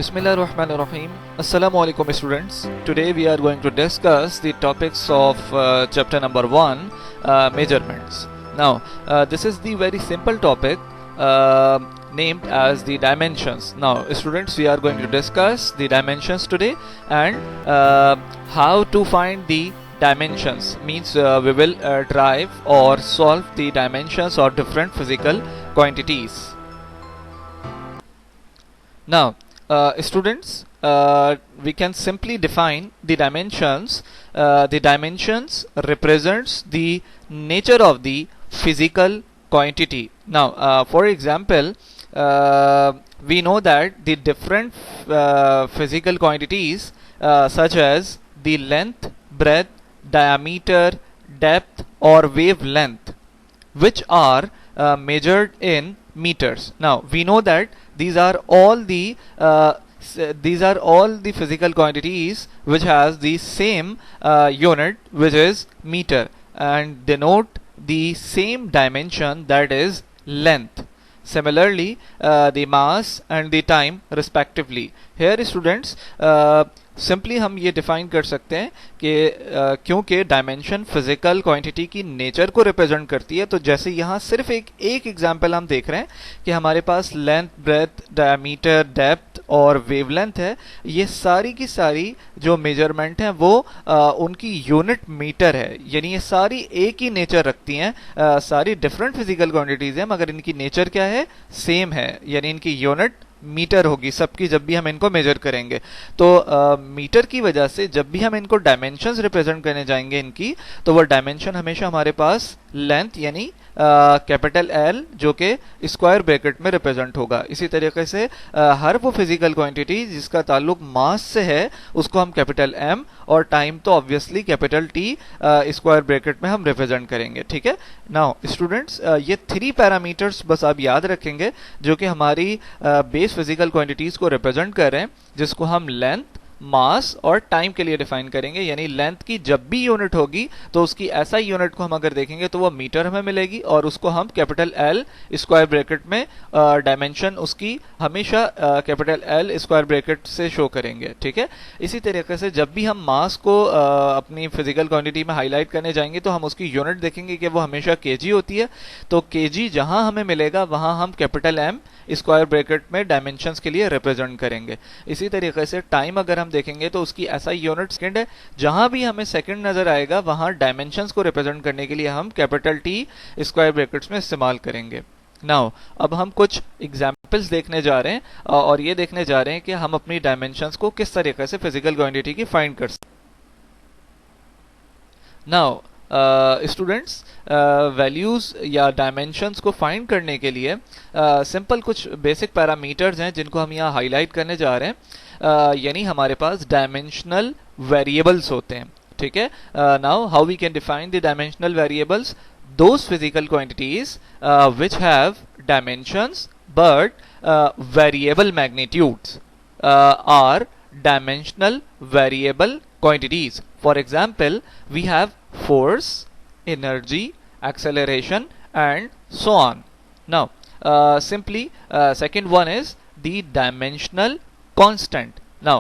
Bismillahirrahmanirrahim. Assalamu alaikum students. Today we are going to discuss the topics of chapter number 1, measurements. Now this is the very simple topic named as the dimensions. Now students, we are going to discuss the dimensions today and how to find the dimensions, means we will derive or solve the dimensions or different physical quantities. Now students, we can simply define the dimensions. The dimensions represents the nature of the physical quantity. Now for example, we know that the different physical quantities such as the length, breadth, diameter, depth or wavelength, which are measured in meters. Now we know that these are all the physical quantities which has the same unit, which is meter, and denote the same dimension, that is length. Similarly, the mass and the time respectively. Here students, simply हम ये define कर सकते हैं कि क्योंकि dimension physical quantity की nature को represent करती है, तो जैसे यहाँ सिर्फ एक एग्जांपल हम देख रहे हैं कि हमारे पास लेंथ, ब्रेथ, डायमीटर, डेप्थ और वेवलेंथ है, ये सारी की सारी जो मेजरमेंट हैं वो उनकी यूनिट मीटर है, यानी ये सारी एक ही नेचर रखती हैं। सारी डिफरेंट फिजिकल क्वांटिटीज हैं मगर इनकी नेचर क्या है, सेम है, यानी इनकी यूनिट मीटर होगी सबकी जब भी हम इनको मेजर करेंगे। तो मीटर की वजह से जब भी हम इनको डायमेंशंस रिप्रेजेंट करने जाएंगे इनकी, तो वो डायमेंशन हमेशा हमारे पास लेंथ यानी कैपिटल एल जो कि स्क्वायर ब्रैकेट में रिप्रेजेंट होगा। इसी तरीके से हर वो फिजिकल क्वांटिटी जिसका ताल्लुक मास से है उसको हम कैपिटल एम, और टाइम तो obviously capital T square bracket में हम रिप्रेजेंट करेंगे। ठीक है। नाउ स्टूडेंट्स, ये 3 पैरामीटर्स बस आप याद रखेंगे जो कि हमारी बेस फिजिकल क्वांटिटीज को रिप्रेजेंट कर रहे हैं, जिसको हम लेंथ, मास और टाइम के लिए डिफाइन करेंगे। यानी लेंथ की जब भी यूनिट होगी तो उसकी ऐसा यूनिट को हम अगर देखेंगे तो वो मीटर हमें मिलेगी, और उसको हम कैपिटल एल स्क्वायर ब्रैकेट में डायमेंशन उसकी हमेशा कैपिटल एल स्क्वायर ब्रैकेट से शो करेंगे। ठीक है। इसी तरीके से जब भी हम मास को अपनी फिजिकल क्वांटिटी में हाईलाइट करने जाएंगे तो हम उसकी यूनिट देखेंगे कि वो हमेशा केजी होती है, तो केजी जहां हमें मिलेगा वहां हम कैपिटल एम स्क्वायर ब्रैकेट में डायमेंशंस के लिए रिप्रेजेंट करेंगे। इसी तरीके से टाइम अगर हम देखेंगे तो उसकी ऐसा यूनिट सेकंड है, जहां भी हमें सेकंड नजर आएगा वहां डायमेंशंस को रिप्रेजेंट करने के लिए हम कैपिटल टी स्क्वायर ब्रैकेट्स में इस्तेमाल करेंगे। नाउ अब हम कुछ एग्जांपल्स देखने जा रहे हैं और ये देखने जा रहे हैं कि हम अपनी डायमेंशंस को किस तरीके से फिजिकल क्वांटिटी की फाइंड कर सकते हैं। नाउ स्टूडेंट्स, वैल्यूज या डायमेंशंस को फाइंड करने के लिए सिंपल कुछ बेसिक पैरामीटर्स हैं जिनको हम यहाँ हाईलाइट करने जा रहे हैं। यानी हमारे पास डायमेंशनल वेरिएबल्स होते हैं। ठीक है। Now how we can define the dimensional variables? Those physical quantities which have dimensions but variable magnitudes are dimensional variable quantities. For example, we have force, energy, acceleration and so on. Now simply second one is the dimensional constant. Now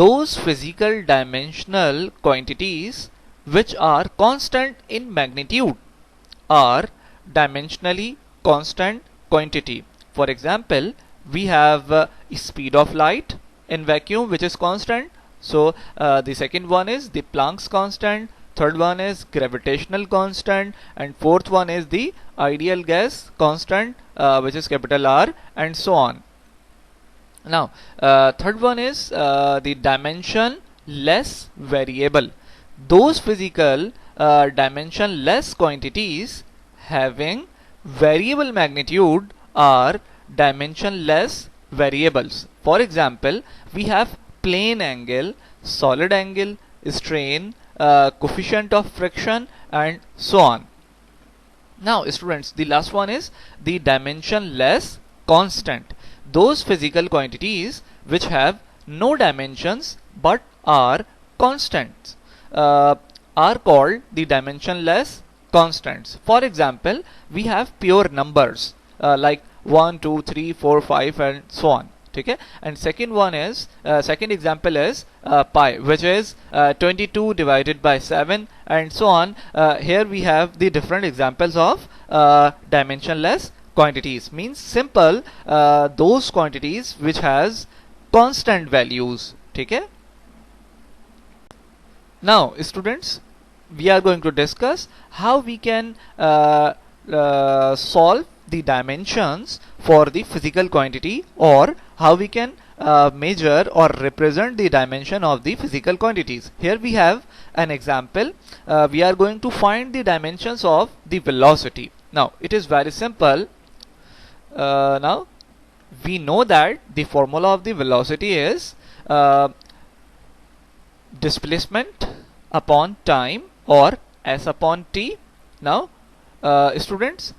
those physical dimensional quantities which are constant in magnitude are dimensionally constant quantity. For example, we have speed of light in vacuum which is constant. So the second one is the Planck's constant, third one is gravitational constant, and fourth one is the ideal gas constant which is capital R, and so on. Now third one is the dimensionless variable. Those physical dimensionless quantities having variable magnitude are dimensionless variables. For example, we have plane angle, solid angle, strain, coefficient of friction and so on. Now students, the last one is the dimensionless constant. Those physical quantities which have no dimensions but are constants are called the dimensionless constants. For example, we have pure numbers like 1, 2, 3, 4, 5 and so on. ठीक है. And second example is pi which is 22 divided by 7 and so on. Here we have the different examples of dimensionless quantities. Means simple those quantities which has constant values. ठीक है. Now students, we are going to discuss how we can solve the dimensions for the physical quantity, or how we can measure or represent the dimension of the physical quantities. Here we have an example. We are going to find the dimensions of the velocity. Now it is very simple. Now we know that the formula of the velocity is displacement upon time or s upon t. Now students,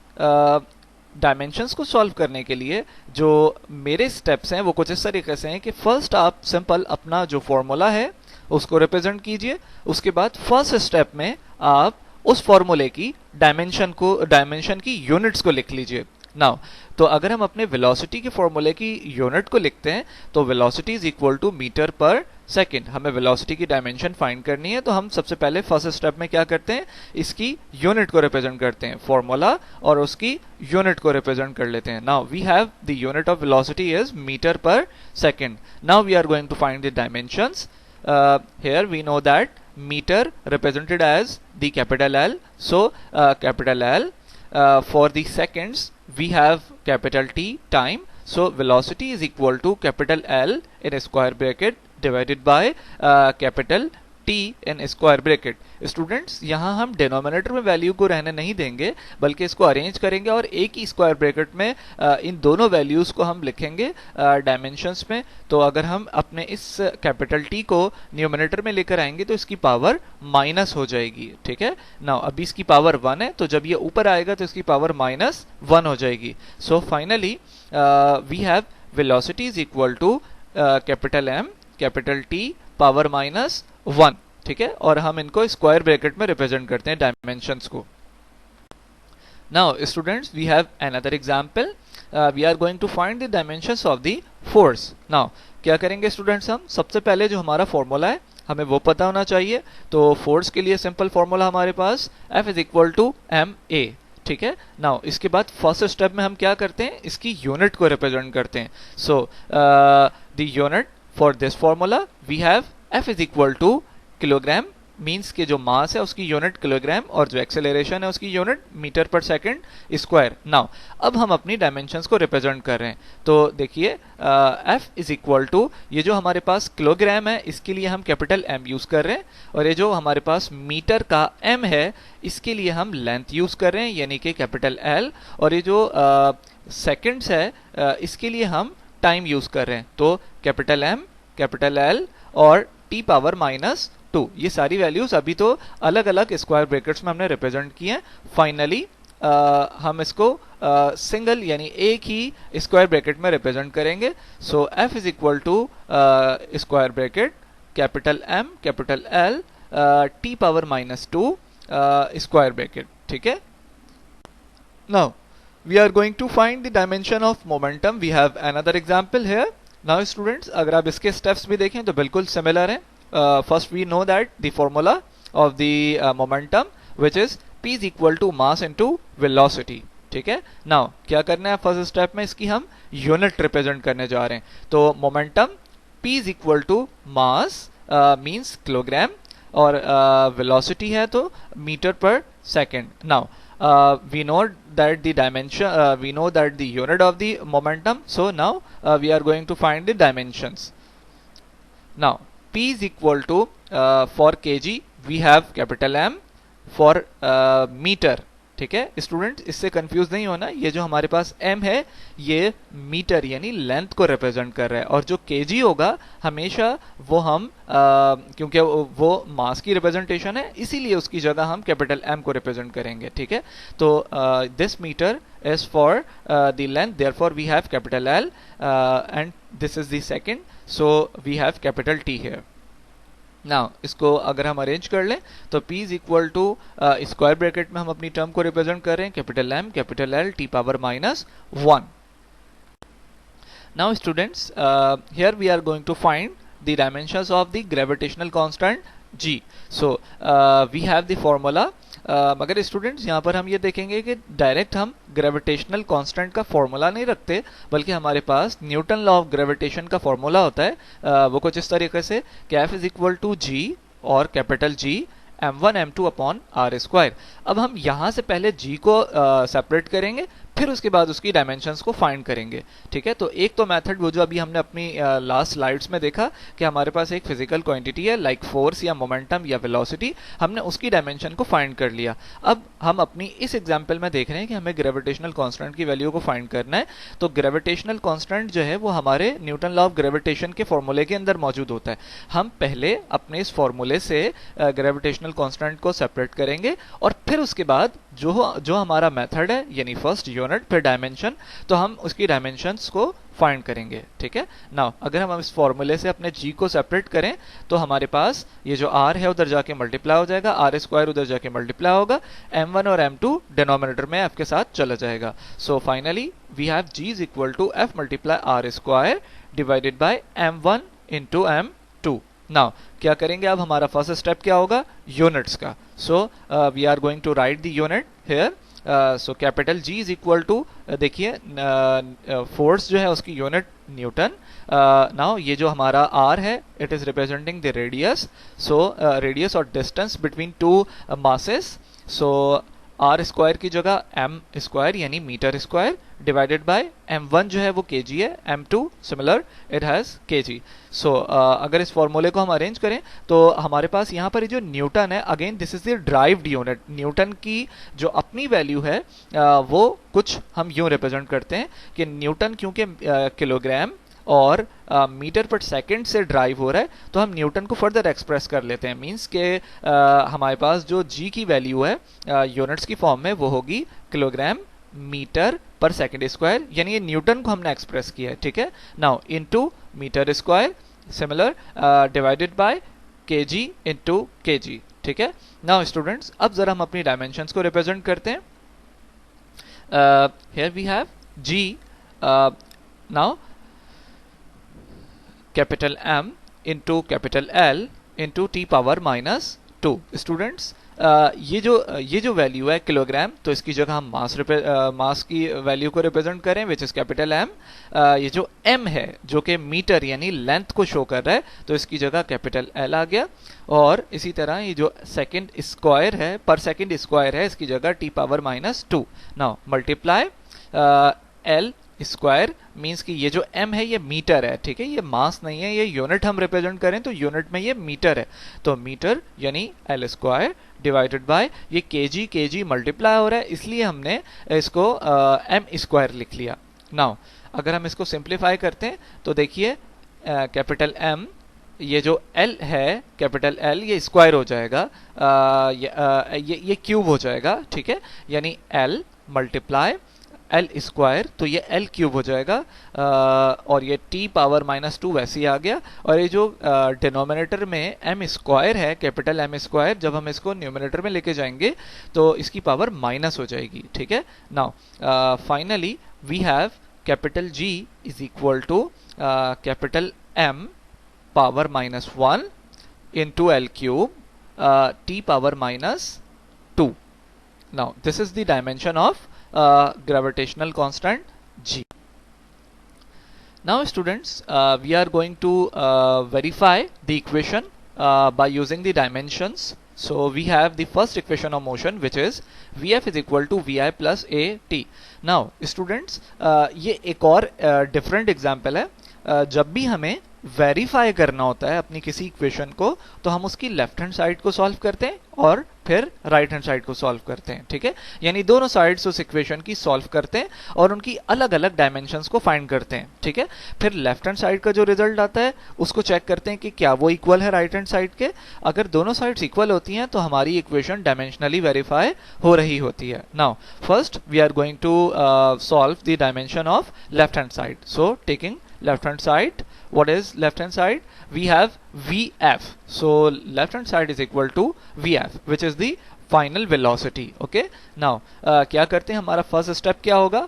dimensions को solve करने के लिए जो मेरे steps हैं वो कुछ इस तरीके से हैं कि फर्स्ट आप सिंपल अपना जो फॉर्मूला है उसको रिप्रेजेंट कीजिए. उसके बाद फर्स्ट स्टेप में आप उस फॉर्मूले की डायमेंशन की यूनिट्स को लिख लीजिए. नाउ तो अगर हम अपने वेलोसिटी के फॉर्मूले की यूनिट को लिखते हैं तो velocity is equal to metre per second. हमें वेलोसिटी की डायमेंशन फाइंड करनी है तो हम सबसे पहले फर्स्ट स्टेप में क्या करते हैं, इसकी यूनिट को रिप्रेजेंट करते हैं, फॉर्मूला और उसकी यूनिट को रिप्रेजेंट कर लेते हैं. Now we have the unit of velocity is metre per second. Now we are going to find the dimensions. Here we know that meter represented as the capital L. So capital L, for the seconds we have capital T time. So velocity is equal to capital L in a square bracket divided by capital T in square bracket. Students यहाँ हम denominator में value को रहने नहीं देंगे बल्कि इसको arrange करेंगे और एक ही स्क्वायर ब्रैकेट में इन दोनों वैल्यूज को हम लिखेंगे डायमेंशंस में. तो अगर हम अपने इस कैपिटल T को न्यूमिनेटर में लेकर आएंगे तो इसकी पावर माइनस हो जाएगी. ठीक है. नाउ अभी इसकी पावर 1 है तो जब ये ऊपर आएगा तो इसकी पावर -1 हो जाएगी. So finally we have velocity is equal to capital M capital T power -1. ठीक है. और हम इनको स्क्वायर ब्रैकेट में रिप्रेजेंट करते हैं डायमेंशंस को. Now students, we have another example. We are going to find the dimensions of the force. Now क्या करेंगे स्टूडेंट्स, हम सबसे पहले जो हमारा फॉर्मूला है हमें वो पता होना चाहिए. तो फोर्स के लिए सिंपल फॉर्मूला हमारे पास F is equal to ma. ठीक है. नाउ इसके बाद फर्स्ट स्टेप में हम क्या करते हैं, इसकी यूनिट को रिप्रेजेंट करते हैं. So the unit for this formula we have F is equal to kilogram. Means के जो मास है उसकी यूनिट किलोग्राम और जो एक्सेलरेशन है उसकी यूनिट मीटर पर सेकंड स्क्वायर. नाउ अब हम अपनी डायमेंशंस को रिप्रेजेंट कर रहे हैं. तो देखिए F इज इक्वल टू, ये जो हमारे पास किलोग्राम है इसके लिए हम कैपिटल M यूज कर रहे हैं और ये जो हमारे पास मीटर का M है इसके लिए हम लेंथ यूज कर रहे हैं यानी कि कैपिटल L. और ये जो सेकेंड्स है इसके लिए हम टाइम यूज कर रहे हैं. तो कैपिटल M कैपिटल L और T पावर -2. ये सारी वैल्यूज अभी तो अलग अलग स्क्वायर ब्रैकेट्स में हमने रिप्रेजेंट किए हैं. फाइनली हम इसको सिंगल यानी एक ही स्क्वायर ब्रैकेट में रिप्रेजेंट करेंगे. So F is equal to square bracket capital M capital L T power -2 square bracket. ठीक है. Now we are going to find the dimension of momentum. We have another example here. Now students, अगर आप इसके steps भी देखें तो बिल्कुल similar हैं. First we know that the formula of the momentum which is P is equal to mass into velocity. ठीक है. नाउ क्या करना है, फर्स्ट स्टेप में इसकी हम यूनिट रिप्रेजेंट करने जा रहे हैं. तो momentum P is equal to mass means kilogram और वेलोसिटी है तो metre per second. Now we know that the dimension we know that the unit of the momentum. So now we are going to find the dimensions. Now P is equal to for kg we have capital M, for meter. ठीक है. Student इससे confuse नहीं होना, ये जो हमारे पास M है ये मीटर यानी लेंथ को रिप्रेजेंट कर रहा है और जो kg होगा हमेशा वो हम क्योंकि वो मास की रिप्रेजेंटेशन है इसीलिए उसकी जगह हम कैपिटल M को रिप्रेजेंट करेंगे. ठीक है. तो this metre is for the length, therefore we have capital L and this is the second. So we have capital T here. Now इसको अगर हम अरेंज कर लें तो P is equal to square bracket में हम अपनी टर्म को रिप्रेजेंट कर रहे हैं capital M capital L T power -1. Now students, here we are going to find the dimensions of the gravitational constant g. So we have the formula. मगर students यहाँ पर हम ये देखेंगे कि डायरेक्ट हम ग्रेविटेशनल कांस्टेंट का फॉर्मूला नहीं रखते, बल्कि हमारे पास न्यूटन लॉ ऑफ ग्रेविटेशन का फॉर्मूला होता है। वो कुछ इस तरीके से कि F is equal to G और capital G m1 m2 upon R square. अब हम यहाँ से पहले g को सेपरेट करेंगे, फिर उसके बाद उसकी डायमेंशंस को फाइंड करेंगे। ठीक है, तो एक तो मेथड वो जो अभी हमने अपनी लास्ट स्लाइड्स में देखा कि हमारे पास एक फिजिकल क्वांटिटी है लाइक फोर्स या मोमेंटम या वेलोसिटी, हमने उसकी डायमेंशन को फाइंड कर लिया। अब हम अपनी इस एग्जांपल में देख रहे हैं कि हमें ग्रेविटेशनल कांस्टेंट की वैल्यू को फाइंड करना है। तो ग्रेविटेशनल कांस्टेंट जो है वो हमारे न्यूटन लॉ ऑफ ग्रेविटेशन के फॉर्मूले के अंदर मौजूद होता है। हम पहले अपने इस फॉर्मूले से ग्रेविटेशनल कांस्टेंट को सेपरेट करेंगे और फिर उसके बाद जो हमारा मेथड है यानी फर्स्ट यूनिट फिर डायमेंशन, तो हम उसकी डायमेंशंस को फाइंड करेंगे। ठीक है, नाउ अगर हम इस फॉर्मूले से अपने g को सेपरेट करें तो हमारे पास ये जो r है उधर जाके मल्टीप्लाई हो जाएगा, r स्क्वायर उधर जाके मल्टीप्लाई होगा, m1 और m2 डिनोमिनेटर में f के साथ चला जाएगा। So finally we have g is equal to f multiply r square divided by m1 into m2। Now क्या करेंगे, अब हमारा फर्स्ट स्टेप क्या होगा, यूनिट्स का। So we are going to write the unit here. So capital G is equal to, देखिए force जो है उसकी यूनिट न्यूटन। नाउ ये जो हमारा R है it is representing the radius, so radius और distance between two masses. So r square की जगह m स्क्वायर यानी metre square divided by m1 जो है वो kg है, m2 similar it has kg। So अगर इस फॉर्मूले को हम अरेंज करें तो हमारे पास यहाँ पर जो न्यूटन है, again this is the derived unit. Newton की जो अपनी वैल्यू है वो कुछ हम यूं रिप्रेजेंट करते हैं कि न्यूटन क्योंकि किलोग्राम और मीटर पर सेकंड से ड्राइव हो रहा है, तो हम न्यूटन को फर्दर एक्सप्रेस कर लेते हैं। मींस के हमारे पास जो g की वैल्यू है यूनिट्स की फॉर्म में वो होगी किलोग्राम मीटर पर सेकंड स्क्वायर, यानी ये न्यूटन को हमने एक्सप्रेस किया है। ठीक है, now into metre square similar divided by kg into kg। ठीक है, नाउ स्टूडेंट्स अब जरा हम अपनी डायमेंशंस को रिप्रेजेंट करते हैं। Here we have g, now capital M into capital L into T power minus 2। Students ये जो वैल्यू है किलोग्राम, तो इसकी जगह हम मास की वैल्यू को रिप्रेजेंट करें विच इज कैपिटल M। ये जो M है जो कि मीटर यानी लेंथ को शो कर रहा है, तो इसकी जगह कैपिटल L आ गया। और इसी तरह ये जो सेकंड स्क्वायर है पर सेकंड स्क्वायर है, इसकी जगह T power minus 2। Now multiply L square means कि ये जो m है ये मीटर है। ठीक है, ये मास नहीं है, ये यूनिट हम रिप्रेजेंट करें तो यूनिट में ये मीटर है, तो मीटर यानी l स्क्वायर डिवाइडेड बाय ये kg मल्टीप्लाई हो रहा है, इसलिए हमने इसको m स्क्वायर लिख लिया। नाउ अगर हम इसको सिंप्लीफाई करते हैं तो देखिए कैपिटल M, ये जो L है कैपिटल L ये स्क्वायर हो जाएगा, ये क्यूब हो जाएगा। ठीक है, यानी L मल्टीप्लाई L स्क्वायर, तो ये L क्यूब हो जाएगा और ये t पावर माइनस 2 वैसे ही आ गया। और ये जो डिनोमिनेटर में m स्क्वायर है कैपिटल M स्क्वायर, जब हम इसको न्यूमिनेटर में लेके जाएंगे तो इसकी पावर माइनस हो जाएगी। ठीक है, now finally we have capital G is equal to capital M power minus 1 into L cube t power minus 2। Now this is the dimension of gravitational constant g. Now students, we are going to verify the equation by using the dimensions. So we have the first equation of motion which is Vf is equal to Vi plus At. Now students, ये एक और different example है। जब भी हमें verify करना होता है अपनी किसी इक्वेशन को, तो हम उसकी लेफ्ट हैंड साइड को सॉल्व करते हैं और फिर राइट हैंड साइड को सॉल्व करते हैं। ठीक है, यानी दोनों साइड्स उस इक्वेशन की सॉल्व करते हैं और उनकी अलग अलग डायमेंशंस को फाइंड करते हैं। ठीक है, फिर लेफ्ट हैंड साइड का जो रिजल्ट आता है उसको चेक करते हैं कि क्या वो इक्वल है राइट हैंड साइड के। अगर दोनों साइड्स इक्वल होती हैं तो हमारी इक्वेशन डायमेंशनली वेरीफाई हो रही होती है। Now first we are going to solve the dimension of left hand side. So taking left hand side, what is left hand side? We have Vf, so left hand side is equal to Vf which is the final velocity. Okay, now क्या करते हैं, हमारा first step क्या होगा,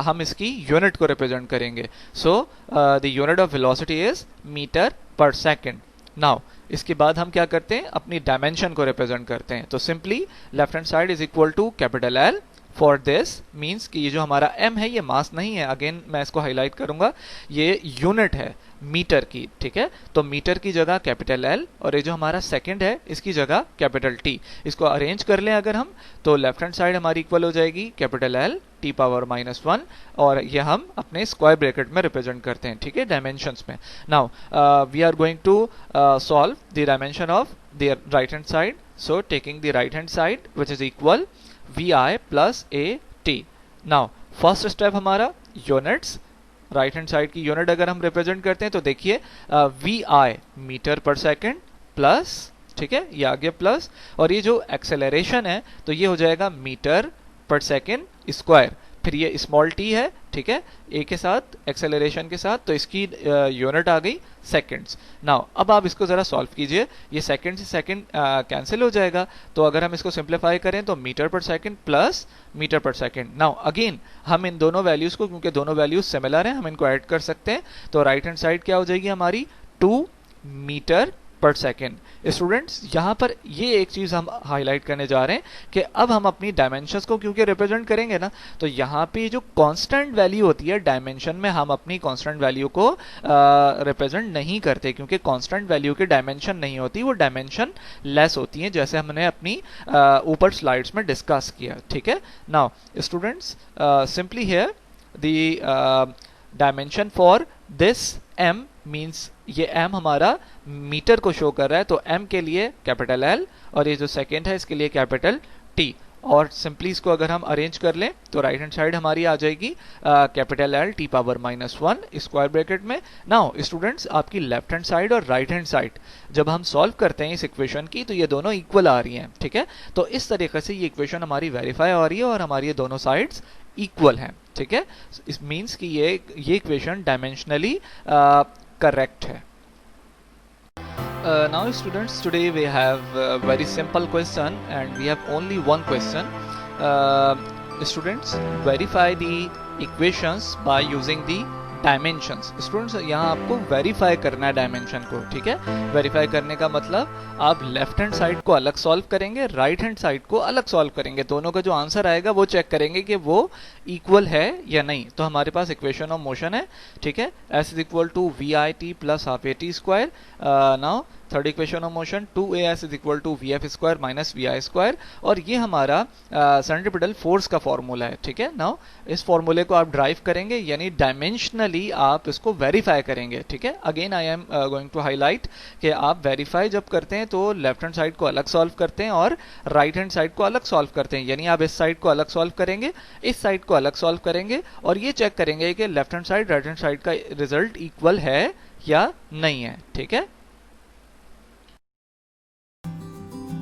हम इसकी unit को represent करेंगे। So the unit of velocity is metre per second. Now इसके बाद हम क्या करते हैं, अपनी डायमेंशन को रिप्रेजेंट करते हैं। तो simply left hand side is equal to capital L for this, means कि ये जो हमारा m है ये मास नहीं है, अगेन मैं इसको हाईलाइट करूंगा, ये यूनिट है मीटर की, ठीक है। तो मीटर की जगह कैपिटल L और ये जो हमारा सेकंड है इसकी जगह कैपिटल T। इसको अरेंज कर लें अगर हम, तो लेफ्ट हैंड साइड हमारी इक्वल हो जाएगी कैपिटल L T⁻⁻1 और ये हम अपने स्क्वायर ब्रैकेट में रिप्रेजेंट करते हैं, ठीक है, डायमेंशंस में। Now we are going to solve the dimension of the right hand side. So taking the right hand side which is equal vi plus A T. Now first step हमारा units, right hand side की unit अगर हम represent करते हैं तो देखिए vi metre per second plus, ठीक है, ये आ गया प्लस, और ये जो एक्सेलरेशन है तो ये हो जाएगा मीटर पर सेकेंड स्क्वायर, फिर ये स्मॉल t है, ठीक है, a के साथ एक्सेलरेशन के साथ, तो इसकी यूनिट आ गई सेकेंड्स। नाउ अब आप इसको जरा सॉल्व कीजिए, ये सेकेंड से सेकेंड कैंसिल हो जाएगा, तो अगर हम इसको सिंप्लीफाई करें तो metre per second plus metre per second. Now again हम इन दोनों वैल्यूज को, क्योंकि दोनों वैल्यूज सिमिलर हैं, हम इनको ऐड कर सकते हैं। तो राइट हैंड साइड क्या हो जाएगी हमारी 2 मीटर पर सेकेंड। स्टूडेंट्स यहाँ पर ये एक चीज हम हाईलाइट करने जा रहे हैं कि अब हम अपनी डायमेंशंस को क्योंकि रिप्रेजेंट करेंगे ना, तो यहाँ पे जो कांस्टेंट वैल्यू होती है डायमेंशन में, हम अपनी कांस्टेंट वैल्यू को रिप्रेजेंट नहीं करते, क्योंकि कांस्टेंट वैल्यू की डायमेंशन नहीं होती, वो डायमेंशन लेस होती है, जैसे हमने अपनी ऊपर स्लाइड्स में डिस्कस किया, ठीक है। Now students simply here the dimension for this m means ये m हमारा मीटर को शो कर रहा है, तो m के लिए कैपिटल L और ये जो सेकेंड है इसके लिए कैपिटल T। और सिंपली इसको अगर हम अरेंज कर लें तो राइट हैंड साइड हमारी आ जाएगी capital L T⁻⁻1 square bracket में। नाउ स्टूडेंट्स आपकी लेफ्ट हैंड साइड और राइट हैंड साइड जब हम सॉल्व करते हैं इस इक्वेशन की तो ये दोनों इक्वल आ रही हैं, ठीक है। तो इस तरीके से ये इक्वेशन हमारी वेरीफाई हो रही है और हमारी ये दोनों साइड्स इक्वल हैं, ठीक है। इस मीन्स कि ये इक्वेशन डायमेंशनली करेक्ट है। Now students, today we have a very simple question and we have only one question. Students, verify the equations by using the dimensions. Students यहाँ आपको वेरीफाई करना है डायमेंशन को, ठीक है। वेरीफाई करने का मतलब आप लेफ्ट हैंड साइड को अलग सॉल्व करेंगे, राइट हैंड साइड को अलग सॉल्व करेंगे, दोनों का जो आंसर आएगा वो चेक करेंगे कि वो इक्वल है या नहीं। तो हमारे पास इक्वेशन ऑफ मोशन है, ठीक है, s is equal to vi_t plus half a t square. Now third equation of motion 2as is equal to vf square minus vi square, और ये हमारा सेंट्रीपिटल फोर्स का फॉर्मूला है, ठीक है। नाउ इस फॉर्मूले को आप ड्राइव करेंगे, यानी डायमेंशनली आप इसको वेरीफाई करेंगे, ठीक है। Again I am going to highlight कि आप वेरीफाई जब करते हैं तो लेफ्ट हैंड साइड को अलग सॉल्व करते हैं और राइट हैंड साइड को अलग सॉल्व करते हैं, यानी आप इस साइड को अलग सॉल्व करेंगे, इस साइड को अलग सॉल्व करेंगे और ये चेक करेंगे कि left hand side right hand side का रिजल्ट इक्वल है या नहीं है, ठीक है।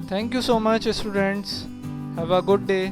Thank you so much students. Have a good day.